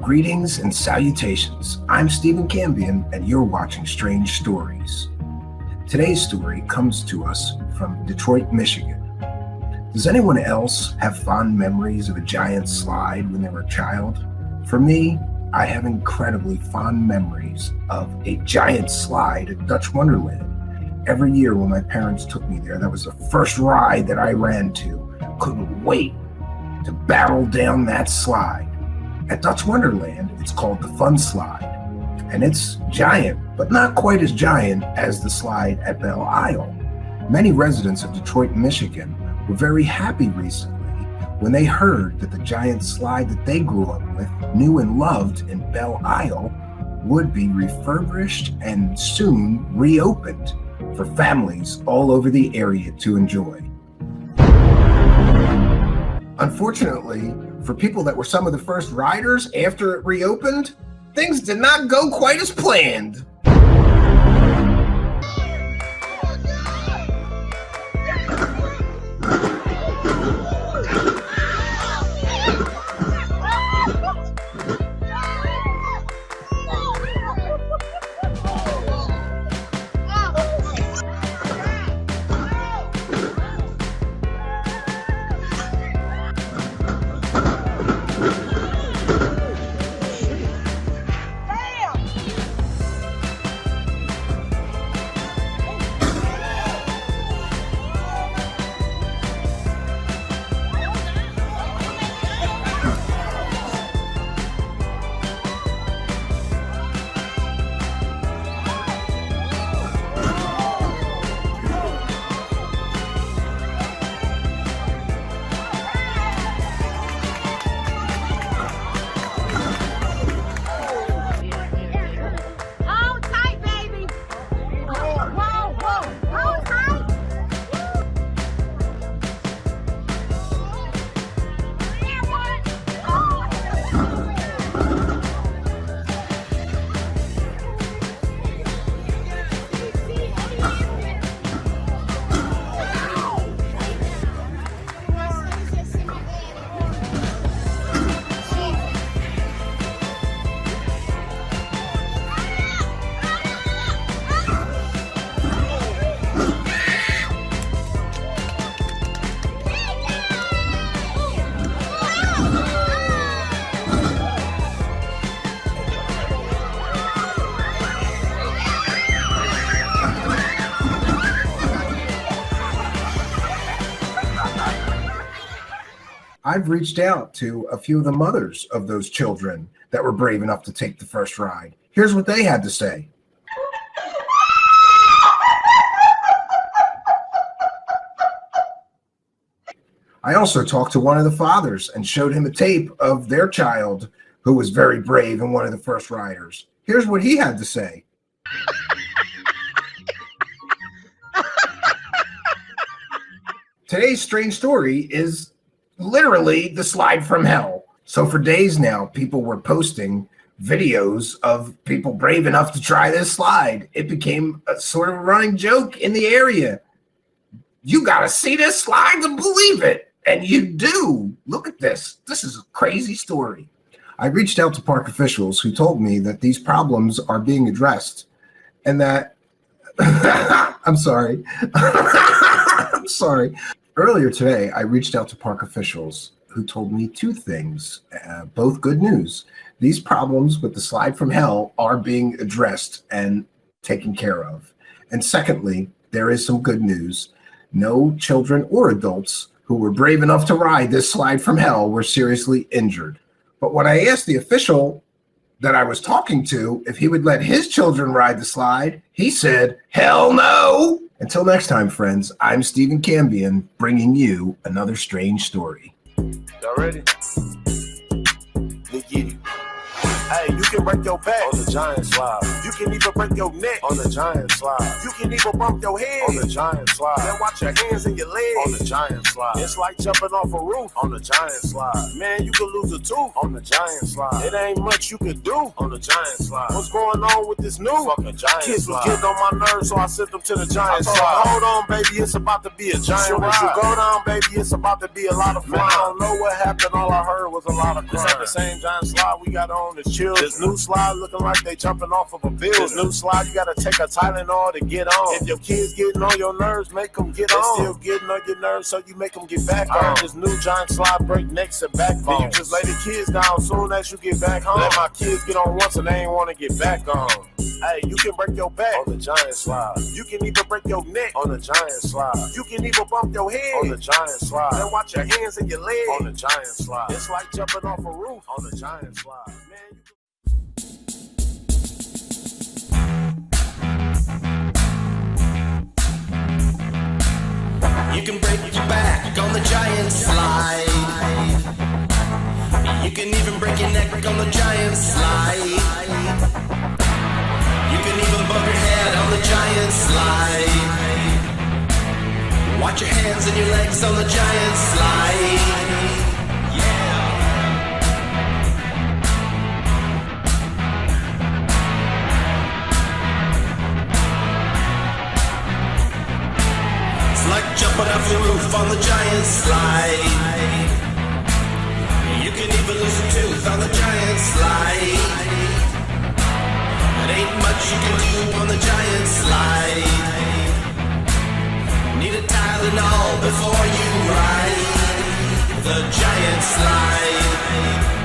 Greetings and salutations. I'm Stephen Cambion, and you're watching Strange Stories. Today's story comes to us from Detroit, Michigan. Does anyone else have fond memories of a giant slide when they were a child? For me, I have incredibly fond memories of a giant slide at Dutch Wonderland. Every year when my parents took me there, that was the first ride that I ran to. Couldn't wait to barrel down that slide. At Dutch Wonderland, it's called the Fun Slide, and it's giant, but not quite as giant as the slide at Belle Isle. Many residents of Detroit, Michigan were very happy recently when they heard that the giant slide that they grew up with, knew and loved in Belle Isle, would be refurbished and soon reopened for families all over the area to enjoy. Unfortunately, for people that were some of the first riders after it reopened, things did not go quite as planned. I've reached out to a few of the mothers of those children that were brave enough to take the first ride. Here's what they had to say. I also talked to one of the fathers and showed him a tape of their child who was very brave and one of the first riders. Here's what he had to say. Today's strange story is literally the slide from hell. So for days now, people were posting videos of people brave enough to try this slide. It became a sort of a running joke in the area. You got to see this slide to believe it. And you do. Look at this. This is a crazy story. I reached out to park officials who told me that these problems are being addressed and that I'm sorry. I'm sorry. Earlier today, I reached out to park officials who told me two things, both good news. These problems with the slide from hell are being addressed and taken care of. And secondly, there is some good news. No children or adults who were brave enough to ride this slide from hell were seriously injured. But when I asked the official that I was talking to if he would let his children ride the slide, he said, hell no. Until next time, friends, I'm Stephen Cambion, bringing you another strange story. Y'all ready? Hey, you can break your back on the giant slide. You can even break your neck on the giant slide. You can even bump your head on the giant slide. Then watch your hands and your legs on the giant slide. It's like jumping off a roof on the giant slide. Man, you could lose a tooth on the giant slide. It ain't much you could do on the giant slide. What's going on with this new fucking giant kids slide? Was getting on my nerves, so I sent them to the giant slide. Hold on, baby, it's about to be a giant ride. You go down, baby, it's about to be a lot of fun. I don't know what happened, all I heard was a lot of crying. It's like the same giant slide we got on this chill. This new slide looking like they jumping off of a building. This new slide, you gotta take a Tylenol to get on. If your kids getting on your nerves, make them get on. Still getting on your nerves, so you make them get back on. This new giant slide break necks and backbone. Then you just lay the kids down soon as you get back home. Let my kids get on once and they ain't wanna get back on. Hey, you can break your back on the giant slide. You can even break your neck on the giant slide. You can even bump your head on the giant slide. Then watch your hands and your legs on the giant slide. It's like jumping off a roof on the giant slide. Man, you can break your back on the giant slide. You can even break your neck on the giant slide. You can even bump your head on the giant slide. Watch your hands and your legs on the giant slide. Like jumping off the roof on the giant slide. You can even lose a tooth on the giant slide. It ain't much you can do on the giant slide. Need a Tylenol before you ride the giant slide.